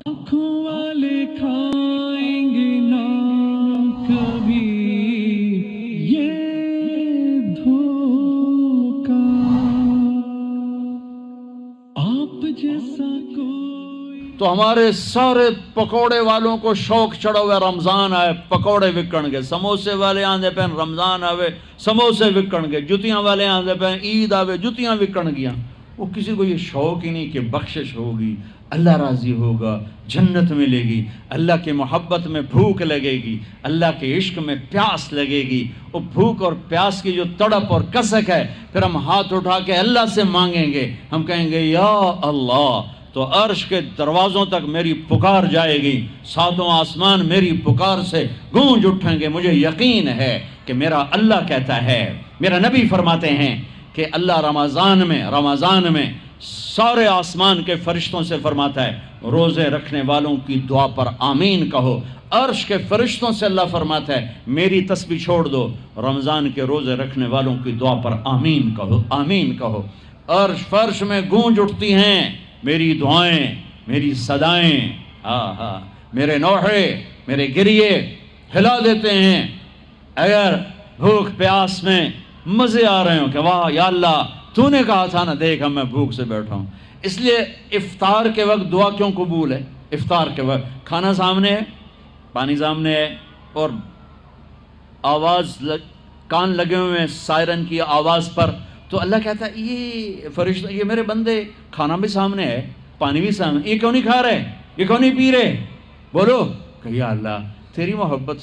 آنکھوں والے کھائیں گے نہ کبھی یہ دھوکا، آپ جیسا کوئی۔ تو ہمارے سارے پکوڑے والوں کو شوق چڑھا ہوا رمضان آئے پکوڑے وکن گے، سموسے والے آندے پہن رمضان آوے سموسے وکن گے، جتیاں والے آندے پہن عید آوے جتیاں وکن گیا۔ وہ کسی کو یہ شوق ہی نہیں کہ بخشش ہوگی، اللہ راضی ہوگا، جنت ملے گی، اللہ کی محبت میں بھوک لگے گی، اللہ کے عشق میں پیاس لگے گی۔ وہ بھوک اور پیاس کی جو تڑپ اور کسک ہے، پھر ہم ہاتھ اٹھا کے اللہ سے مانگیں گے، ہم کہیں گے یا اللہ، تو عرش کے دروازوں تک میری پکار جائے گی، ساتوں آسمان میری پکار سے گونج اٹھیں گے۔ مجھے یقین ہے کہ میرا اللہ کہتا ہے، میرا نبی فرماتے ہیں کہ اللہ رمضان میں سارے آسمان کے فرشتوں سے فرماتا ہے روزے رکھنے والوں کی دعا پر آمین کہو۔ عرش کے فرشتوں سے اللہ فرماتا ہے میری تسبیح چھوڑ دو، رمضان کے روزے رکھنے والوں کی دعا پر آمین کہو، آمین کہو۔ عرش فرش میں گونج اٹھتی ہیں میری دعائیں، میری صدائیں، میرے نوحے، میرے گریے ہلا دیتے ہیں۔ اگر بھوک پیاس میں مزے آ رہے ہوں کہ واہ یا اللہ تو نے کہا تھا نا، دیکھ ہم میں بھوک سے بیٹھا ہوں۔ اس لیے افطار کے وقت دعا کیوں قبول ہے؟ افطار کے وقت کھانا سامنے ہے، پانی سامنے ہے، اور آواز کان لگے ہوئے ہیں سائرن کی آواز پر، تو اللہ کہتا ہے یہ فرشتہ، یہ میرے بندے، کھانا بھی سامنے ہے، پانی بھی سامنے، یہ کیوں نہیں کھا رہے، یہ کیوں نہیں پی رہے؟ بولو کہ یا اللہ تیری محبت،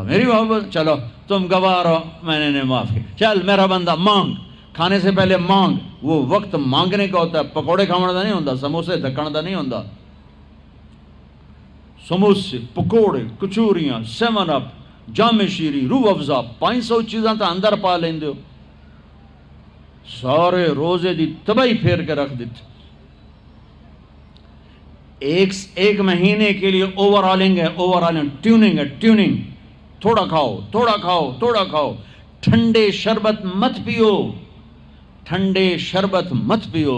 میری محبت، چلو تم گواہ رہو، میں نے معاف کیا، چل میرا بندہ مانگ، کھانے سے پہلے مانگ۔ وہ وقت مانگنے کا ہوتا ہے، پکوڑے کھانے کا نہیں ہوتا، سموسے دھکن کا نہیں ہوتا۔ سموسے، پکوڑے، کچوریاں، 7 اپ، جام شیری، روح افزا، 500 چیزاں تو اندر پا لیندے ہو، سارے روزے دی تباہی پھیر کے رکھ دیتے۔ ایک مہینے کے لیے اوور آلنگ ہے، ٹیوننگ ہے، ٹیوننگ، تھوڑا کھاؤ تھوڑا کھاؤ تھوڑا کھاؤ، ٹھنڈے شربت مت پیو، ٹھنڈے شربت مت پیو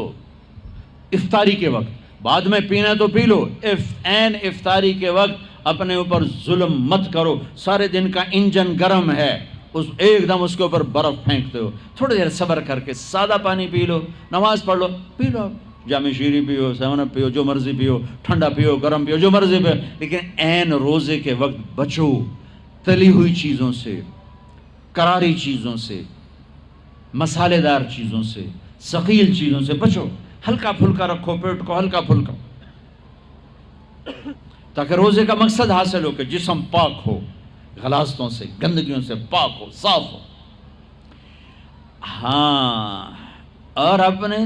افطاری کے وقت، بعد میں پینا تو پی لو، این افطاری کے وقت اپنے اوپر ظلم مت کرو۔ سارے دن کا انجن گرم ہے، ایک دم اس کے اوپر برف پھینکتے ہو، تھوڑی دیر صبر کر کے سادہ پانی پی لو، نماز پڑھ لو، پی لو، جام شیری پیو، 7 اپ پیو، جو مرضی پیو، ٹھنڈا پیو، گرم پیو، جو مرضی پیو، لیکن این روزے کے وقت بچو تلی ہوئی چیزوں سے، کراری چیزوں سے، مسالے دار چیزوں سے، ثقیل چیزوں سے بچو، ہلکا پھلکا رکھو پیٹ کو، ہلکا پھلکا، تاکہ روزے کا مقصد حاصل ہو کہ جسم پاک ہو، غلاظتوں سے، گندگیوں سے پاک ہو، صاف ہو۔ ہاں، اور اپنے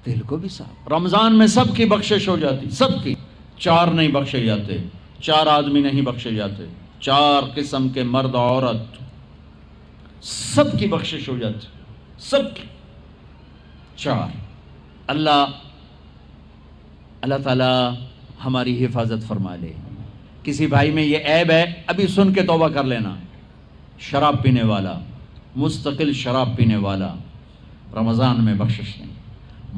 دل کو بھی صاف۔ رمضان میں سب کی بخشش ہو جاتی، سب کی، 4 نہیں بخشے جاتے، 4 آدمی نہیں بخشے جاتے، 4 قسم کے مرد عورت، سب کی بخشش ہو جاتی، سب کی، 4۔ اللہ تعالی ہماری حفاظت فرما لے۔ کسی بھائی میں یہ عیب ہے، ابھی سن کے توبہ کر لینا، شراب پینے والا، مستقل شراب پینے والا، رمضان میں بخشش نہیں،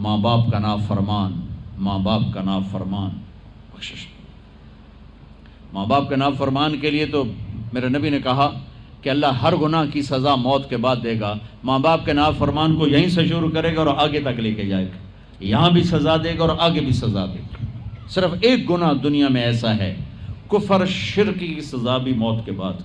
ماں باپ کا نافرمان، ماں باپ کا نافرمان، بخشش نہیں۔ ماں باپ کا نافرمان کے لیے تو میرے نبی نے کہا کہ اللہ ہر گناہ کی سزا موت کے بعد دے گا، ماں باپ کے نافرمان کو یہیں سے شروع کرے گا اور آگے تک لے کے جائے گا، یہاں بھی سزا دے گا اور آگے بھی سزا دے گا۔ صرف ایک گناہ دنیا میں ایسا ہے، کفر شرک کی سزا بھی موت کے بعد،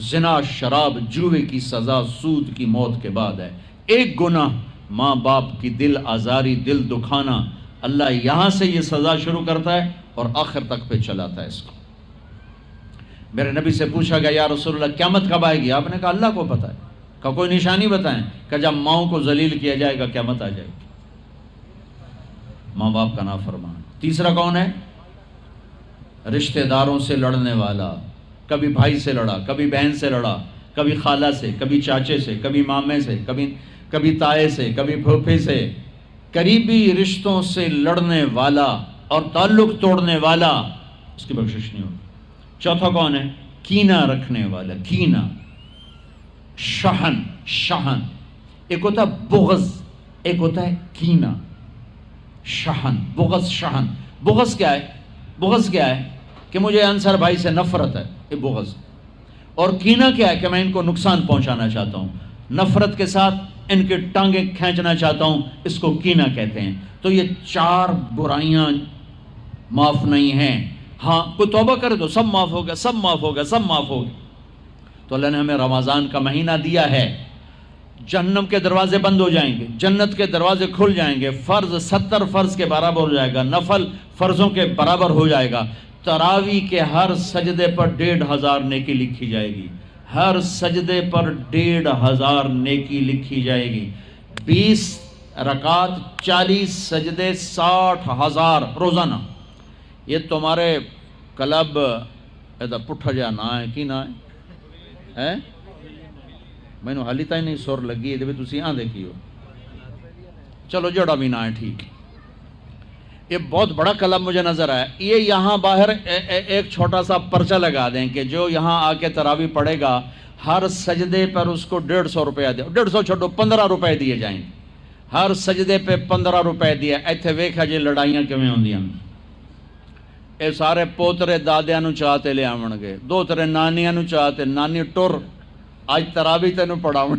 زنا شراب جوے کی سزا سود کی موت کے بعد ہے۔ ایک گناہ ماں باپ کی دل آزاری، دل دکھانا، اللہ یہاں سے یہ سزا شروع کرتا ہے اور آخر تک پہ چلاتا ہے اس کو۔ میرے نبی سے پوچھا گیا یا رسول اللہ قیامت کب آئے گی؟ آپ نے کہا اللہ کو پتہ ہے۔ کہ کوئی نشانی بتائیں؟ کہ جب ماؤں کو ذلیل کیا جائے گا قیامت آ جائے گی، ماں باپ کا نافرمان۔ تیسرا کون ہے؟ رشتہ داروں سے لڑنے والا، کبھی بھائی سے لڑا، کبھی بہن سے لڑا، کبھی خالہ سے، کبھی چاچے سے، کبھی مامے سے، کبھی تائے سے، کبھی پھوپھے سے، قریبی رشتوں سے لڑنے والا اور تعلق توڑنے والا، اس کی بخشش نہیں ہوگی۔ چوتھا کون ہے؟ کینہ رکھنے والا، کینہ، شہن، ایک ہوتا ہے بغض، ایک ہوتا ہے کینہ۔ شحن، بغض شحن. بغض کیا ہے؟ بغض کیا ہے؟ کہ مجھے انصر بھائی سے نفرت ہے، یہ بغض. اور کینہ کیا ہے؟ کہ میں ان کو نقصان پہنچانا چاہتا ہوں، نفرت کے ساتھ ان کی ٹانگیں کھینچنا چاہتا ہوں، اس کو کینہ کہتے ہیں. تو یہ 4 برائیاں معاف نہیں ہیں. ہاں کوئی توبہ کرے تو سب معاف ہوگا، سب معاف ہوگا، سب معاف ہوگا. تو اللہ نے ہمیں رمضان کا مہینہ دیا ہے، جہنم کے دروازے بند ہو جائیں گے، جنت کے دروازے کھل جائیں گے، فرض 70 فرض کے برابر ہو جائے گا، نفل فرضوں کے برابر ہو جائے گا. تراویح کے ہر سجدے پر 1500 نیکی لکھی جائے گی، ہر سجدے پر 1500 نیکی لکھی جائے گی. 20 رکعت 40 سجدے 60,000 روزانہ. یہ تمہارے کلب ایسا پٹھا جا نہ ہے کی نہ ہے میں نے حالی تھی نہیں سر لگی ہے تسی آن دیکھی ہو. چلو جڑا بھی نہ ہے ٹھیک. یہ بہت بڑا کلب مجھے نظر آیا. یہ یہاں باہر ایک چھوٹا سا پرچہ لگا دیں کہ جو یہاں آ کے تراویح پڑھے گا ہر سجدے پر اس کو 150 روپیہ دے. 150 چھوڑو 15 روپے دیے جائیں گے. ہر سجدے پہ 15 روپے دیا. ایتھے ویکھا جی لڑائیاں کیویں ہوندیاں. اے سارے پوترے دادیاں نو چاہتے لے آون گے، دوترے نانیاں نو چاہتے، نانی ٹر آج تراویح تینوں پڑھاون.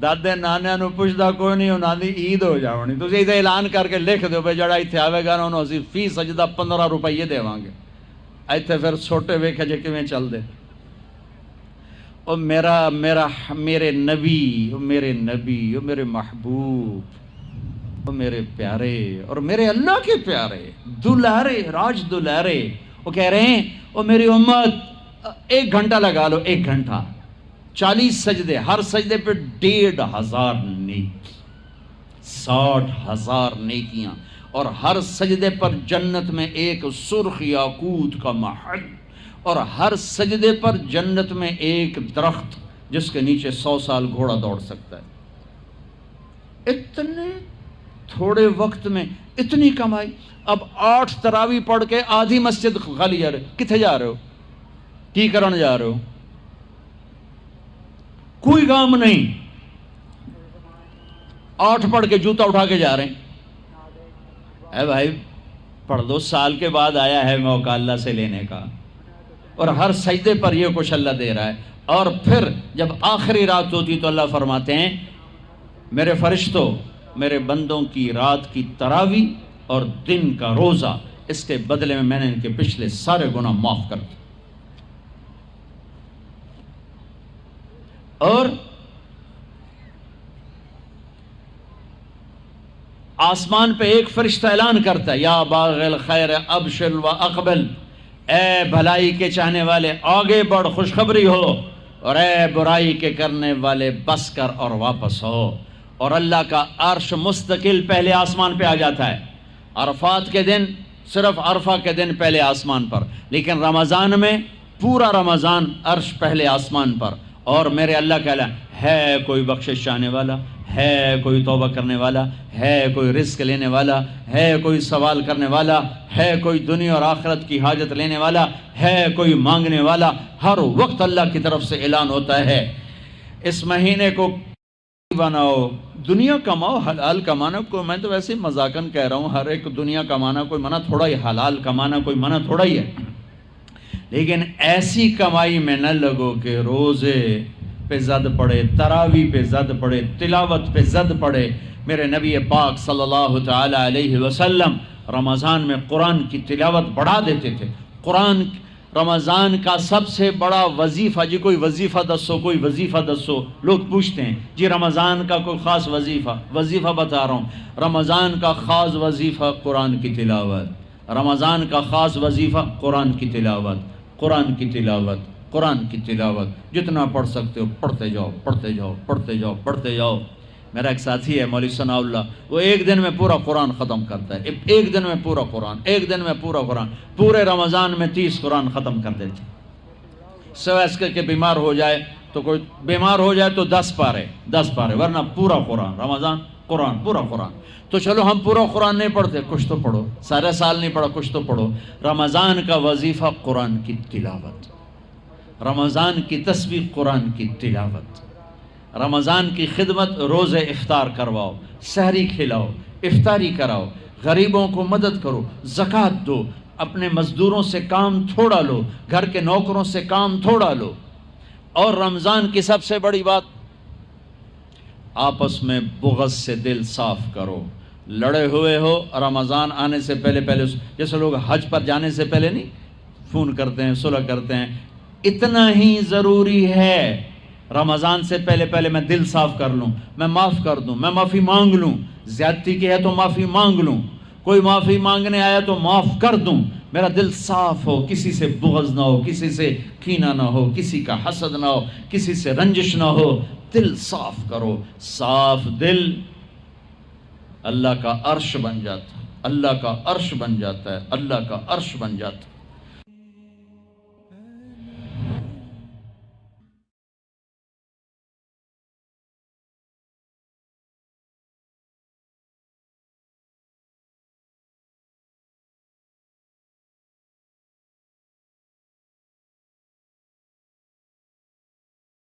دادے نانیاں نو پوچھدا کوئی نہیں، انہاں دی عید ہو جاونی. تسی ایتھے اعلان کر کے لکھ دیو بھئی جڑا ایتھے آوے گا نا انہوں اسی فی سجدہ 15 روپے دیواں گے. ایتھے پھر چھوٹے ویکھے جے کیویں چل دے. او میرے نبی، او میرے نبی، او میرے محبوب، او میرے پیارے اور میرے اللہ کے پیارے دلارے، راج دلارے، وہ کہہ رہے ہیں او میری امت 1 گھنٹہ لگا لو، 1 گھنٹہ 40 سجدے، ہر سجدے پہ 1500 نیکی، 60,000 نیکیاں. اور ہر سجدے پر جنت میں ایک سرخ یاقوت کا محل، اور ہر سجدے پر جنت میں ایک درخت جس کے نیچے 100 سال گھوڑا دوڑ سکتا ہے. اتنے تھوڑے وقت میں اتنی کمائی. اب 8 تراویح پڑھ کے آدھی مسجد خالی جا رہے. کتھے جا رہے ہو؟ کی کرن جا رہے ہو؟ کوئی کام نہیں. 8 پڑھ کے جوتا اٹھا کے جا رہے ہیں. اے بھائی پڑھ دو، سال کے بعد آیا ہے موقع اللہ سے لینے کا. اور ہر سجدے پر یہ کچھ اللہ دے رہا ہے. اور پھر جب آخری رات ہوتی تو اللہ فرماتے ہیں میرے فرشتوں، میرے بندوں کی رات کی تراویح اور دن کا روزہ، اس کے بدلے میں نے ان کے پچھلے سارے گناہ معاف کر دیے. اور آسمان پہ ایک فرشتہ اعلان کرتا ہے یا باغ الخیر ابشر و اقبل، اے بھلائی کے چاہنے والے آگے بڑھ خوشخبری ہو، اور اے برائی کے کرنے والے بس کر اور واپس ہو. اور اللہ کا عرش مستقل پہلے آسمان پہ آ جاتا ہے. عرفات کے دن صرف عرفہ کے دن پہلے آسمان پر، لیکن رمضان میں پورا رمضان عرش پہلے آسمان پر. اور میرے اللہ کا اعلان ہے کوئی بخشش چاہنے والا، ہے کوئی توبہ کرنے والا، ہے کوئی رزق لینے والا، ہے کوئی سوال کرنے والا، ہے کوئی دنیا اور آخرت کی حاجت لینے والا، ہے کوئی مانگنے والا. ہر وقت اللہ کی طرف سے اعلان ہوتا ہے اس مہینے کو بناؤ، دنیا کماؤ، حلال کمانا. کوئی میں تو ویسے مذاقن کہہ رہا ہوں، ہر ایک دنیا کمانا کوئی منع تھوڑا ہی، حلال کمانا کوئی منع تھوڑا ہی ہے. لیکن ایسی کمائی میں نہ لگو کہ روزے پہ زد پڑے، تراویح پہ زد پڑے، تلاوت پہ زد پڑے. میرے نبی پاک صلی اللہ تعالی علیہ وسلم رمضان میں قرآن کی تلاوت بڑھا دیتے تھے. قرآن رمضان کا سب سے بڑا وظیفہ، جی کوئی وظیفہ دسو، کوئی وظیفہ دسو. لوگ پوچھتے ہیں جی رمضان کا کوئی خاص وظیفہ بتا رہا ہوں. رمضان کا خاص وظیفہ قرآن کی تلاوت، رمضان کا خاص وظیفہ قرآن کی تلاوت، قرآن کی تلاوت، قرآن کی تلاوت. جتنا پڑھ سکتے ہو پڑھتے جاؤ، پڑھتے جاؤ، پڑھتے جاؤ، پڑھتے جاؤ. میرا ایک ساتھی ہے مولوی ثناء اللہ، وہ ایک دن میں پورا قرآن ختم کرتا ہے. ایک دن میں پورا قرآن، ایک دن میں پورا قرآن. پورے رمضان میں 30 قرآن ختم کر دیتے. سوائے اس کے بیمار ہو جائے تو کوئی بیمار ہو جائے تو 10 پارے، ورنہ پورا قرآن رمضان، قرآن پورا قرآن. تو چلو ہم پورا قرآن نہیں پڑھتے، کچھ تو پڑھو. سارے سال نہیں پڑھا، کچھ تو پڑھو. رمضان کا وظیفہ قرآن کی تلاوت، رمضان کی تسبیح قرآن کی تلاوت، رمضان کی خدمت، روزے افطار کرواؤ، سحری کھلاؤ، افطاری کراؤ، غریبوں کو مدد کرو، زکوٰۃ دو، اپنے مزدوروں سے کام تھوڑا لو، گھر کے نوکروں سے کام تھوڑا لو۔ اور رمضان کی سب سے بڑی بات، آپس میں بغض سے دل صاف کرو۔ لڑے ہوئے ہو، رمضان آنے سے پہلے جیسے لوگ حج پر جانے سے پہلے نہیں فون کرتے ہیں، صلح کرتے ہیں، اتنا ہی ضروری ہے رمضان سے پہلے میں دل صاف کر لوں، میں معاف کر دوں، میں معافی مانگ لوں، زیادتی کی ہے تو معافی مانگ لوں، کوئی معافی مانگنے آیا تو معاف کر دوں، میرا دل صاف ہو، کسی سے بغض نہ ہو، کسی سے کینہ نہ ہو، کسی کا حسد نہ ہو، کسی سے رنجش نہ ہو، دل صاف کرو۔ صاف دل اللہ کا عرش بن جاتا ہے، اللہ کا عرش بن جاتا ہے، اللہ کا عرش بن جاتا ہے۔